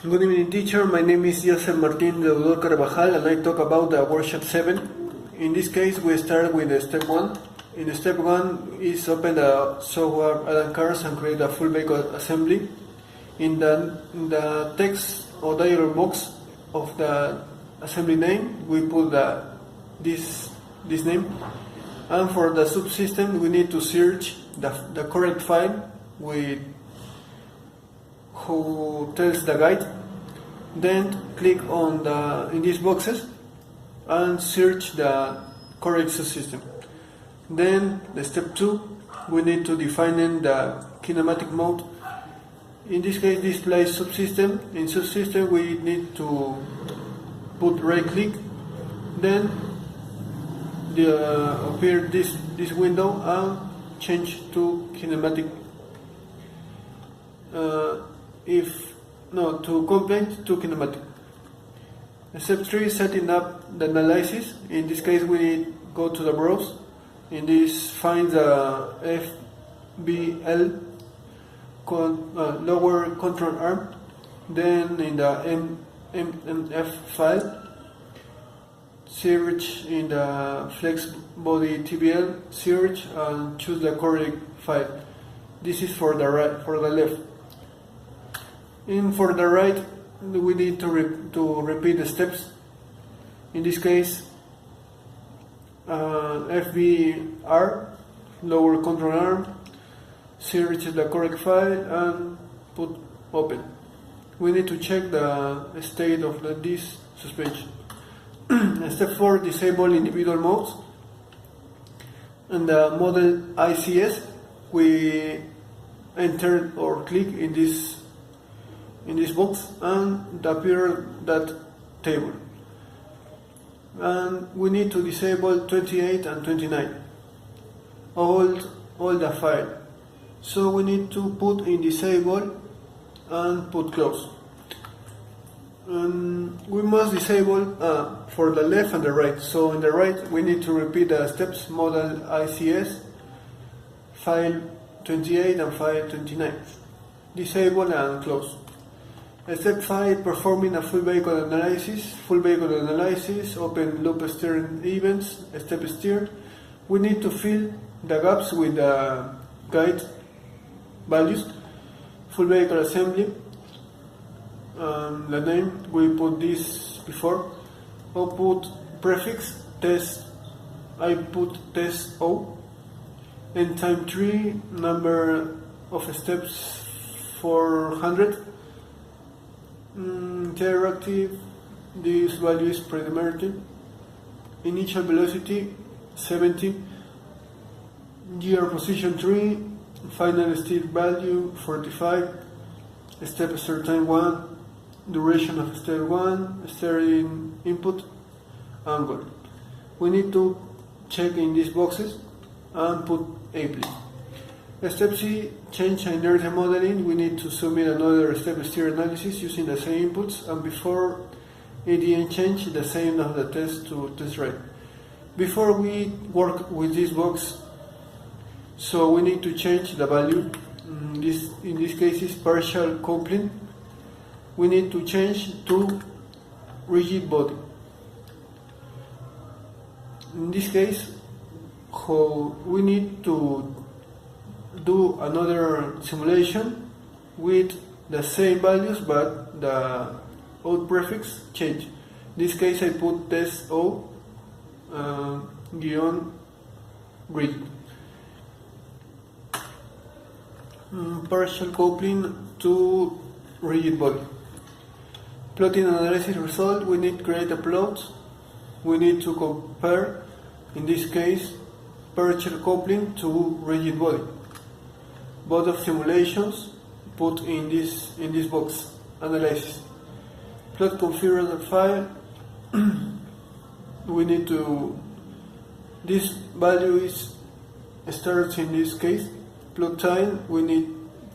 Good evening, teacher. My name is Joseph Martin Deudor Carvajal, and I talk about the WorkShop7. In this case, we start with the step 1. In the step 1 is open the software add cars and create a full vehicle assembly. In the text or dialog box of the assembly name, we put this name. And for the subsystem, we need to search the correct file with who tells the guide. Then click on in these boxes and search the correct subsystem. Then the step 2, we need to define the kinematic mode. In this case, display subsystem. In subsystem, we need to put right click. Then appear this window and change to kinematic. To complete to kinematic. Step 3 is setting up the analysis. In this case, we go to the browse. In this, find the FBL lower control arm. Then in the MMF file, search in the flex body TBL, search and choose the correct file. This is for the right, for the left. For the right, we need to repeat the steps. In this case, FBR, lower control arm, search the correct file and put open. We need to check the state of this suspension. Step 4, disable individual modes. In the model ICS, we enter or click in this box and appear that table. And we need to disable 28 and 29, all the file. So we need to put in disable and put close. And we must disable for the left and the right. So in the right, we need to repeat the steps: model ICS, file 28 and file 29. Disable and close. Step 5, performing a full vehicle analysis. Full vehicle analysis, open loop steering events, step steer. We need to fill the gaps with the guide values. Full vehicle assembly. The name, we put this before. Output prefix, test, I put test O. And time 3, number of steps 400. Interactive, this value is predetermined. Initial velocity 70. Gear position 3. Final state value 45. Step start time 1. Duration of step 1. Steering input angle. We need to check in these boxes and put A, please. Step C, change inertia modeling. We need to submit another step steer analysis using the same inputs, and before ADN change the same of the test to test right. Before we work with this box, so we need to change the value. In this case is partial coupling. We need to change to rigid body. In this case, we need to do another simulation with the same values, but the out prefix change. In this case, I put test O rigid. Partial coupling to rigid body. Plotting analysis result. We need to create a plot. We need to compare, in this case, partial coupling to rigid body. Both of simulations put in this box. Analysis. Plot configure file. We need to. This value starts in this case. Plot time. We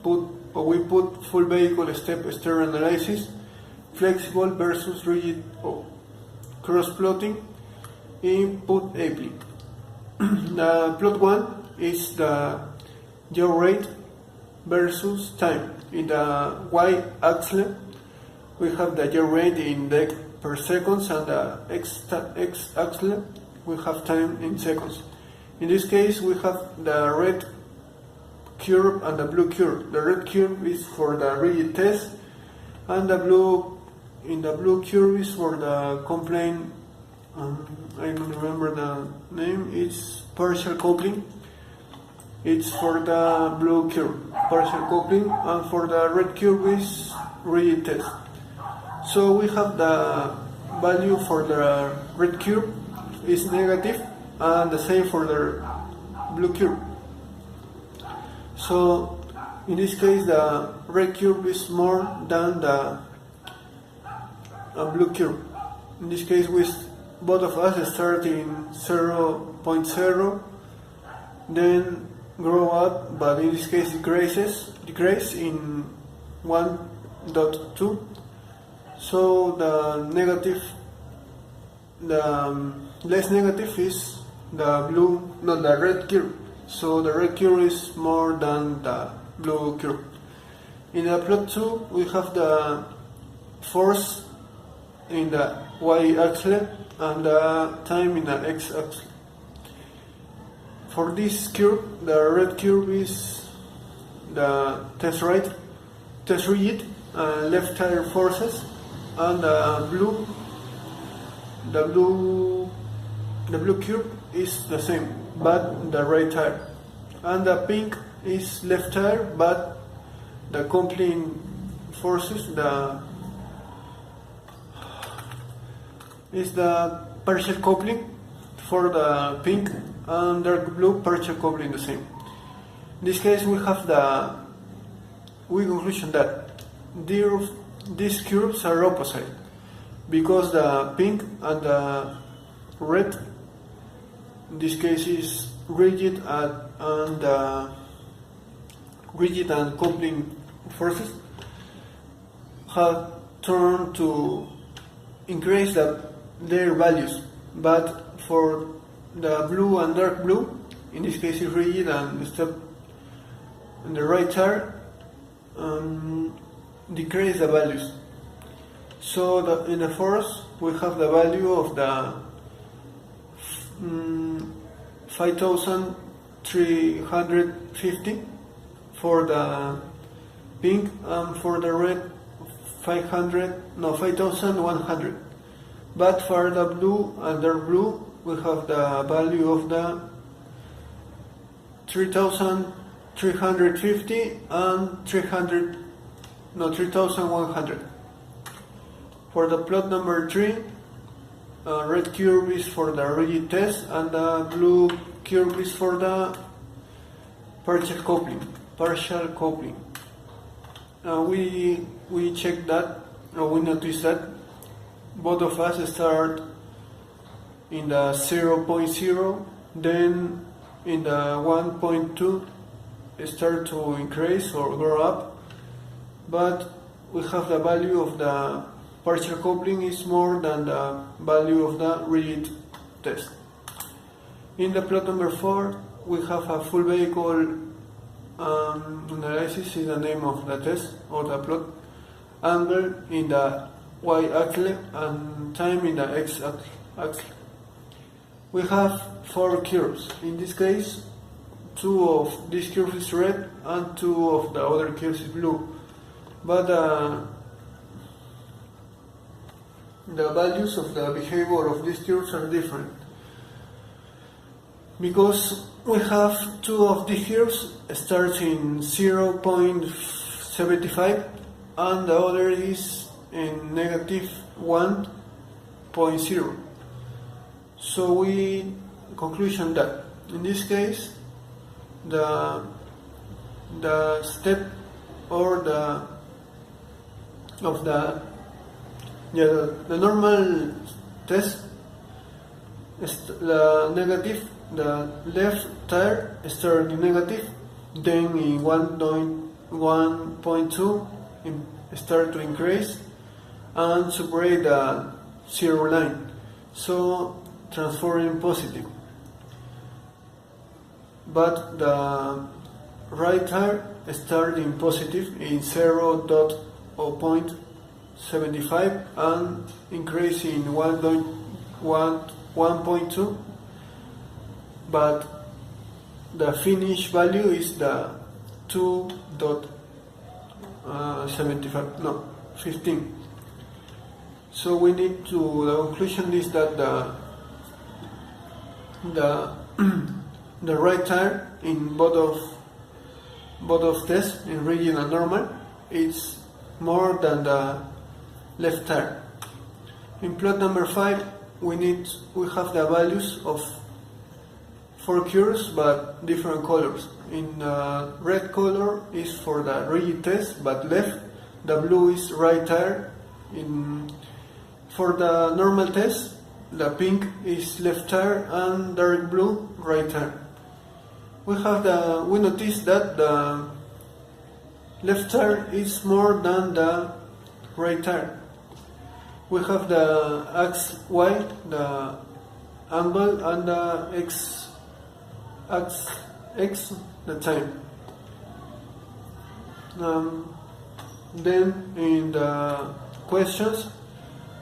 put full vehicle step steer analysis. Flexible versus rigid cross plotting. Input A. The plot 1 is the yaw rate versus time. In the y-axis, we have the year rate in dec per seconds, and the x-axis we have time in seconds. In this case, we have the red curve and the blue curve. The red curve is for the rigid test, and the blue curve is for the complaint. I don't remember the name. It's partial coupling. It's for the blue curve, partial coupling, and for the red curve is rigid test. So we have the value for the red curve is negative, and the same for the blue curve. So in this case, the red curve is more than the blue curve. In this case, both of us start in 0.0, then grow up, but in this case decrease in 1.2. So the less negative is the red curve. So the red curve is more than the blue curve. In the plot 2, we have the force in the y-axis and the time in the x-axis. For this curve, the red curve is the test rigid, left tire forces, and the blue curve is the same, but the right tire, and the pink is left tire, but the coupling forces is the partial coupling for the pink, and dark blue partial coupling the same. In this case, we conclusion that these curves are opposite, because the pink and the red, in this case, is rigid and coupling forces have turned to increase their values, but for the blue and dark blue, in this case is rigid and step in the right tire, decrease the values. So in the force, we have the value of the 5,350 for the pink, and for the red 5,100. But for the blue and dark blue, we have the value of the 3,350 and 3,100. For the plot number 3, red curve is for the rigid test, and the blue curve is for the partial coupling. We check that, we notice that both of us start in the 0.0, then in the 1.2 start to increase or grow up, but we have the value of the partial coupling is more than the value of the rigid test. In the plot number 4, we have a full vehicle analysis is the name of the test or the plot, angle in the y-axis and time in the x-axis. We have 4 curves. In this case, 2 of these curves is red and 2 of the other curves is blue, but the values of the behavior of these curves are different, because we have 2 of these curves starts in 0.75 and the other is in negative 1.0. So we conclusion that in this case the step or the normal test is the negative. The left tire start in negative, then in 1.2 start to increase and separate the 0 line, so transforming positive. But the right tire start in positive in 0.0, 75 and increase in 1.2, but the finish value is the 15. So we need to, the conclusion is that the right tire in both of tests, in rigid and normal, is more than the left tire. In plot number 5, we have the values of 4 curves but different colors. In red color is for the rigid test but left, the blue is right tire. For the normal test, the pink is left tire and dark blue right tire. We notice that the left tire is more than the right tire. We have the XY, the angle, and the X, the time. Then in the questions,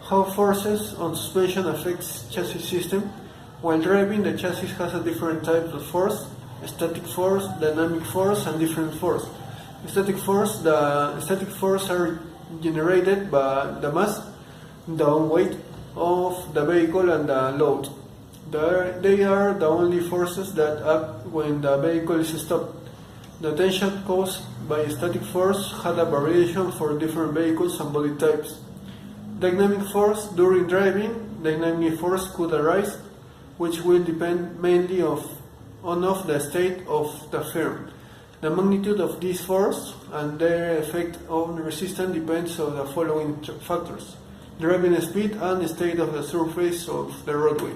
how forces on suspension affects chassis system. While driving, the chassis has a different types of force: static force, dynamic force, and different force. The static force are generated by the mass, the weight of the vehicle, and the load. They are the only forces that act when the vehicle is stopped. The tension caused by static force had a variation for different vehicles and body types. Dynamic force during driving. Dynamic force could arise, which will depend mainly on the state of the firm. The magnitude of this force and their effect on resistance depends on the following factors: driving speed and state of the surface of the roadway.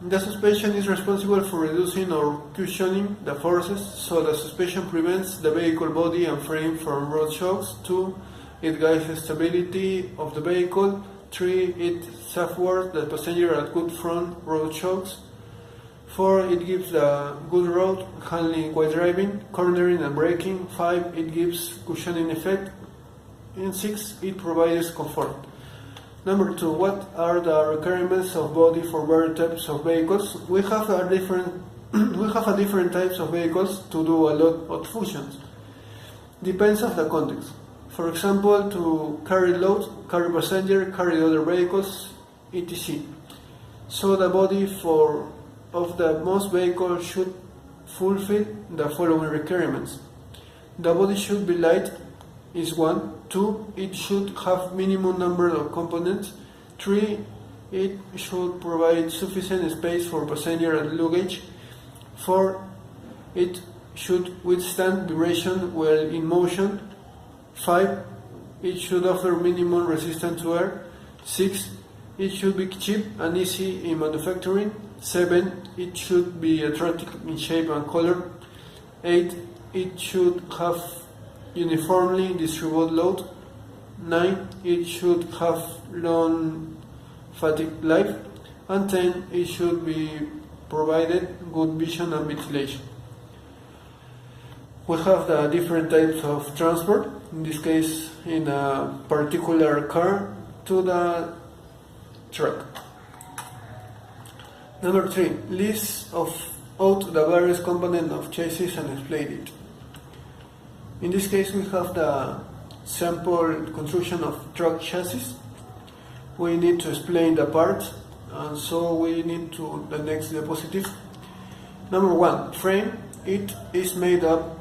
The suspension is responsible for reducing or cushioning the forces, so the suspension prevents the vehicle body and frame from road shocks. 2. It guides the stability of the vehicle. 3. It safeguards the passenger at good front road shocks. 4. It gives a good road handling while driving, cornering and braking. 5. It gives cushioning effect. And 6. It provides comfort. Number 2. What are the requirements of body for various types of vehicles? We have a different types of vehicles to do a lot of functions. Depends on the context. For example, to carry loads, carry passenger, carry other vehicles, etc. So the body of the most vehicles should fulfill the following requirements. The body should be light, is 1. 2. It should have minimum number of components. 3. It should provide sufficient space for passenger and luggage. 4. It should withstand vibration while in motion. 5. It should offer minimum resistance to air. 6. It should be cheap and easy in manufacturing. 7. It should be attractive in shape and color. 8. It should have uniformly distributed load. 9. It should have long fatigue life. And 10. It should be provided good vision and ventilation. We have the different types of transport, in this case in a particular car to the truck. Number 3. List out the various components of chassis and explain it. In this case we have the sample construction of truck chassis. We need to explain the parts, and so we need to the next diapositive. Number 1. Frame. It is made up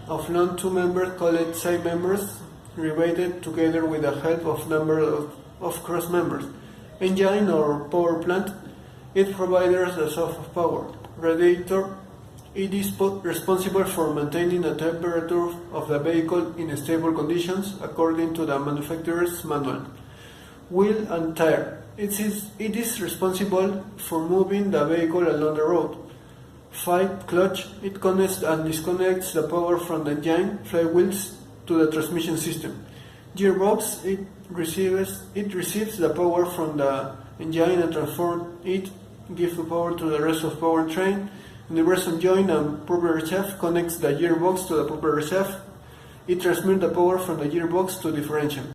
of long two members called side members, riveted together with the help of number of cross members. Engine or power plant. It provides the source of power. Radiator. It is responsible for maintaining the temperature of the vehicle in stable conditions according to the manufacturer's manual. Wheel and tire. It is responsible for moving the vehicle along the road. 5. Clutch. It connects and disconnects the power from the engine, flywheels to the transmission system. Gearbox. It receives the power from the engine and transforms it, gives the power to the rest of the powertrain. The reverse joint and propeller shaft connects the gearbox to the propeller shaft. It transmits the power from the gearbox to differential.